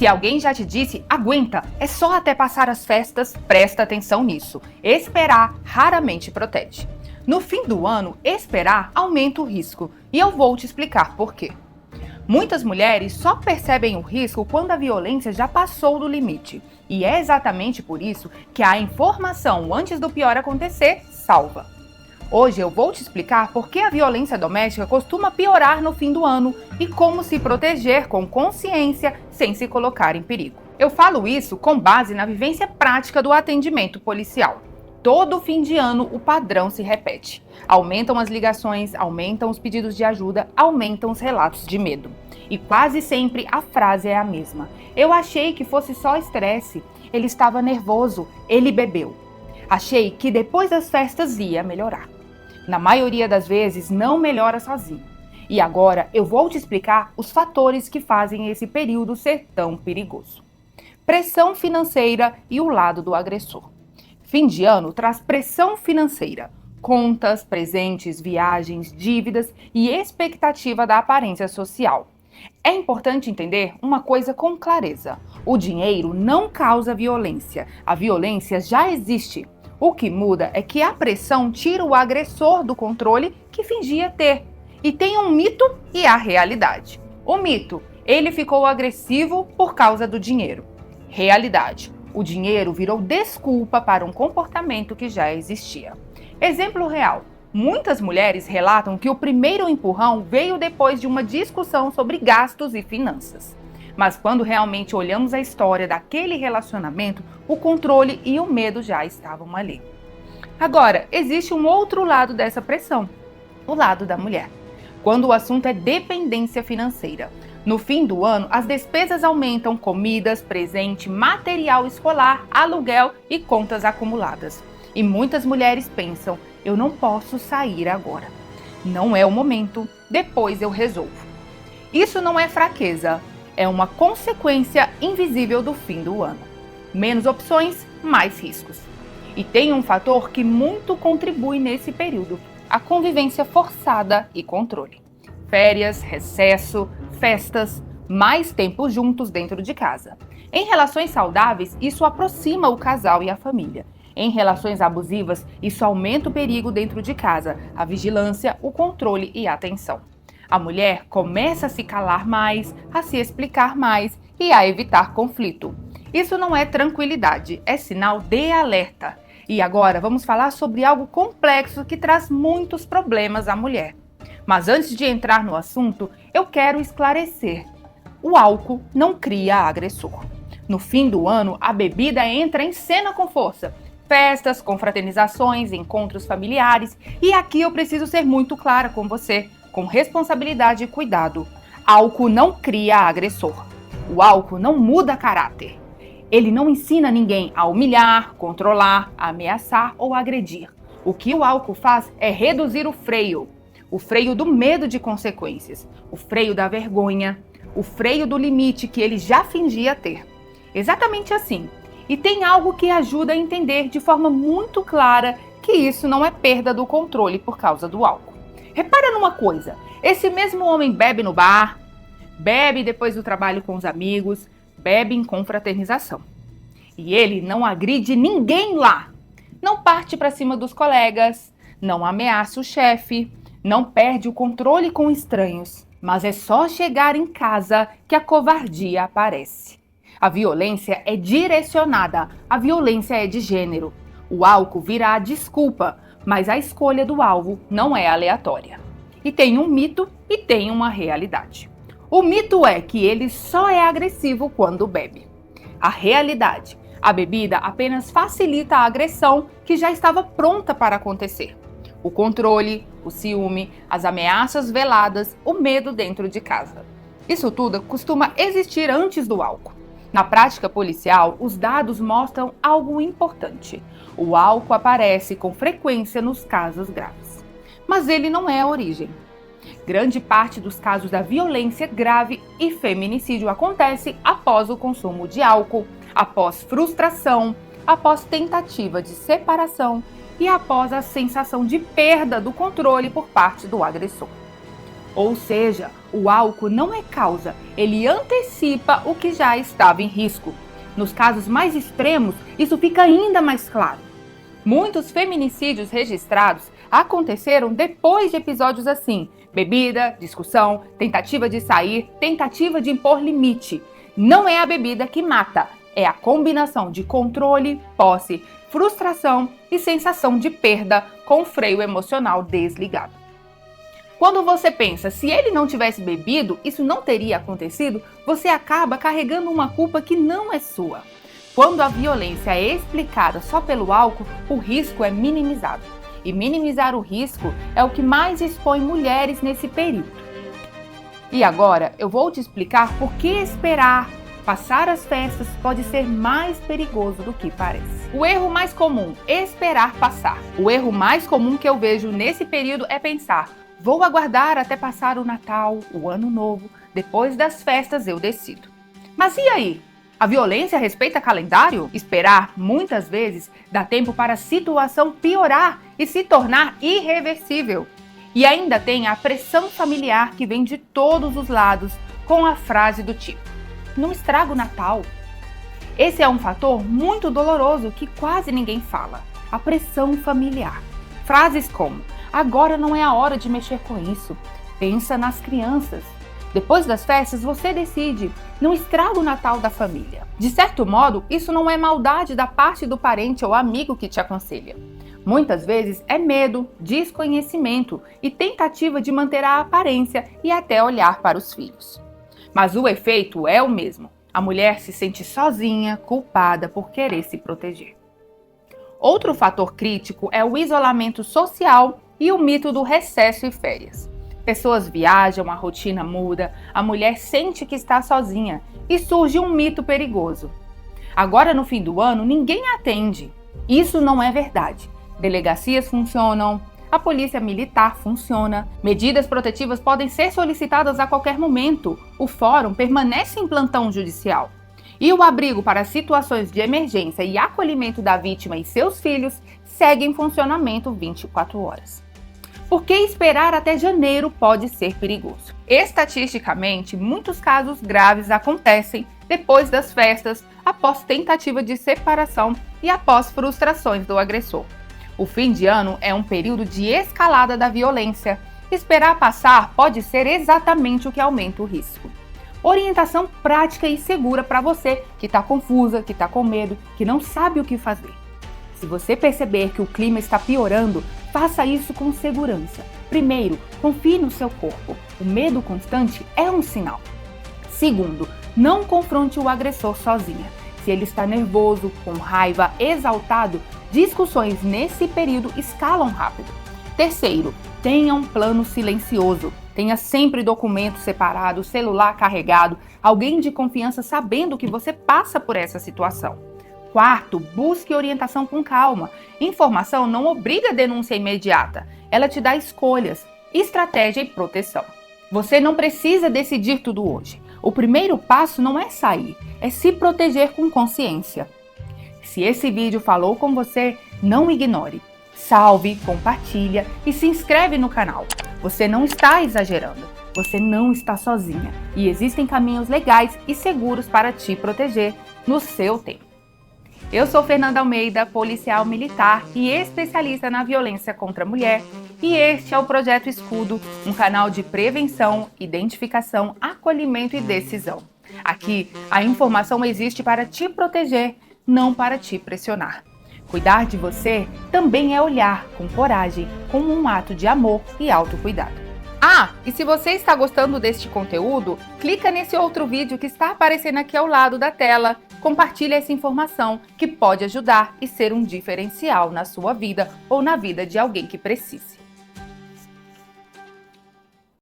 Se alguém já te disse, aguenta, é só até passar as festas, presta atenção nisso. Esperar raramente protege. No fim do ano, esperar aumenta o risco. E eu vou te explicar por quê. Muitas mulheres só percebem o risco quando a violência já passou do limite. E é exatamente por isso que a informação antes do pior acontecer salva. Hoje eu vou te explicar por que a violência doméstica costuma piorar no fim do ano e como se proteger com consciência sem se colocar em perigo. Eu falo isso com base na vivência prática do atendimento policial. Todo fim de ano o padrão se repete. Aumentam as ligações, aumentam os pedidos de ajuda, aumentam os relatos de medo. E quase sempre a frase é a mesma. Eu achei que fosse só estresse, ele estava nervoso, ele bebeu. Achei que depois das festas ia melhorar. Na maioria das vezes, não melhora sozinho. E agora eu vou te explicar os fatores que fazem esse período ser tão perigoso. Pressão financeira e o lado do agressor. Fim de ano traz pressão financeira. Contas, presentes, viagens, dívidas e expectativa da aparência social. É importante entender uma coisa com clareza. O dinheiro não causa violência. A violência já existe. O que muda é que a pressão tira o agressor do controle que fingia ter. E tem um mito e a realidade. O mito, ele ficou agressivo por causa do dinheiro. Realidade, o dinheiro virou desculpa para um comportamento que já existia. Exemplo real, muitas mulheres relatam que o primeiro empurrão veio depois de uma discussão sobre gastos e finanças. Mas quando realmente olhamos a história daquele relacionamento, o controle e o medo já estavam ali. Agora, existe um outro lado dessa pressão, o lado da mulher. Quando o assunto é dependência financeira. No fim do ano, as despesas aumentam, comidas, presente, material escolar, aluguel e contas acumuladas. E muitas mulheres pensam, eu não posso sair agora. Não é o momento, depois eu resolvo. Isso não é fraqueza. É uma consequência invisível do fim do ano. Menos opções, mais riscos. E tem um fator que muito contribui nesse período: a convivência forçada e controle. Férias, recesso, festas, mais tempo juntos dentro de casa. Em relações saudáveis, isso aproxima o casal e a família. Em relações abusivas, isso aumenta o perigo dentro de casa, a vigilância, o controle e a atenção. A mulher começa a se calar mais, a se explicar mais e a evitar conflito. Isso não é tranquilidade, é sinal de alerta. E agora vamos falar sobre algo complexo que traz muitos problemas à mulher. Mas antes de entrar no assunto, eu quero esclarecer. O álcool não cria agressor. No fim do ano, a bebida entra em cena com força. Festas, confraternizações, encontros familiares. E aqui eu preciso ser muito clara com você. Com responsabilidade e cuidado. Álcool não cria agressor. O álcool não muda caráter. Ele não ensina ninguém a humilhar, controlar, ameaçar ou agredir. O que o álcool faz é reduzir o freio do medo de consequências, o freio da vergonha, o freio do limite que ele já fingia ter. Exatamente assim. E tem algo que ajuda a entender de forma muito clara que isso não é perda do controle por causa do álcool. Repara numa coisa, esse mesmo homem bebe no bar, bebe depois do trabalho com os amigos, bebe em confraternização. E ele não agride ninguém lá, não parte para cima dos colegas, não ameaça o chefe, não perde o controle com estranhos. Mas é só chegar em casa que a covardia aparece. A violência é direcionada, a violência é de gênero. O álcool vira a desculpa, mas a escolha do alvo não é aleatória. E tem um mito e tem uma realidade. O mito é que ele só é agressivo quando bebe. A realidade: a bebida apenas facilita a agressão que já estava pronta para acontecer. O controle, o ciúme, as ameaças veladas, o medo dentro de casa. Isso tudo costuma existir antes do álcool. Na prática policial, os dados mostram algo importante. O álcool aparece com frequência nos casos graves. Mas ele não é a origem. Grande parte dos casos da violência grave e feminicídio acontece após o consumo de álcool, após frustração, após tentativa de separação e após a sensação de perda do controle por parte do agressor. Ou seja, o álcool não é causa, ele antecipa o que já estava em risco. Nos casos mais extremos, isso fica ainda mais claro. Muitos feminicídios registrados aconteceram depois de episódios assim: bebida, discussão, tentativa de sair, tentativa de impor limite. Não é a bebida que mata, é a combinação de controle, posse, frustração e sensação de perda com o freio emocional desligado. Quando você pensa, se ele não tivesse bebido, isso não teria acontecido, você acaba carregando uma culpa que não é sua. Quando a violência é explicada só pelo álcool, o risco é minimizado. E minimizar o risco é o que mais expõe mulheres nesse período. E agora eu vou te explicar por que esperar passar as festas pode ser mais perigoso do que parece. O erro mais comum, esperar passar. O erro mais comum que eu vejo nesse período é pensar: vou aguardar até passar o Natal, o Ano Novo, depois das festas eu decido. Mas e aí? A violência respeita calendário? Esperar, muitas vezes, dá tempo para a situação piorar e se tornar irreversível. E ainda tem a pressão familiar que vem de todos os lados, com a frase do tipo: não estraga o Natal. Esse é um fator muito doloroso que quase ninguém fala: a pressão familiar. Frases como: agora não é a hora de mexer com isso, pensa nas crianças. Depois das festas você decide, não estraga o Natal da família. De certo modo, isso não é maldade da parte do parente ou amigo que te aconselha. Muitas vezes é medo, desconhecimento e tentativa de manter a aparência e até olhar para os filhos. Mas o efeito é o mesmo. A mulher se sente sozinha, culpada por querer se proteger. Outro fator crítico é o isolamento social e o mito do recesso e férias. Pessoas viajam, a rotina muda, a mulher sente que está sozinha e surge um mito perigoso. Agora, no fim do ano, ninguém atende. Isso não é verdade. Delegacias funcionam, a polícia militar funciona, medidas protetivas podem ser solicitadas a qualquer momento, o fórum permanece em plantão judicial. E o abrigo para situações de emergência e acolhimento da vítima e seus filhos segue em funcionamento 24 horas. Por que esperar até janeiro pode ser perigoso? Estatisticamente, muitos casos graves acontecem depois das festas, após tentativa de separação e após frustrações do agressor. O fim de ano é um período de escalada da violência. Esperar passar pode ser exatamente o que aumenta o risco. Orientação prática e segura para você que está confusa, que está com medo, que não sabe o que fazer. Se você perceber que o clima está piorando, faça isso com segurança. Primeiro, confie no seu corpo. O medo constante é um sinal. Segundo, não confronte o agressor sozinha. Se ele está nervoso, com raiva, exaltado, discussões nesse período escalam rápido. Terceiro, tenha um plano silencioso. Tenha sempre documento separado, celular carregado, alguém de confiança sabendo que você passa por essa situação. Quarto, busque orientação com calma. Informação não obriga a denúncia imediata. Ela te dá escolhas, estratégia e proteção. Você não precisa decidir tudo hoje. O primeiro passo não é sair, é se proteger com consciência. Se esse vídeo falou com você, não ignore. Salve, compartilha e se inscreve no canal. Você não está exagerando. Você não está sozinha. E existem caminhos legais e seguros para te proteger no seu tempo. Eu sou Fernanda Almeida, policial militar e especialista na violência contra a mulher, e este é o Projeto Escudo, um canal de prevenção, identificação, acolhimento e decisão. Aqui, a informação existe para te proteger, não para te pressionar. Cuidar de você também é olhar com coragem, como um ato de amor e autocuidado. Ah, e se você está gostando deste conteúdo, clica nesse outro vídeo que está aparecendo aqui ao lado da tela. Compartilhe essa informação que pode ajudar e ser um diferencial na sua vida ou na vida de alguém que precise.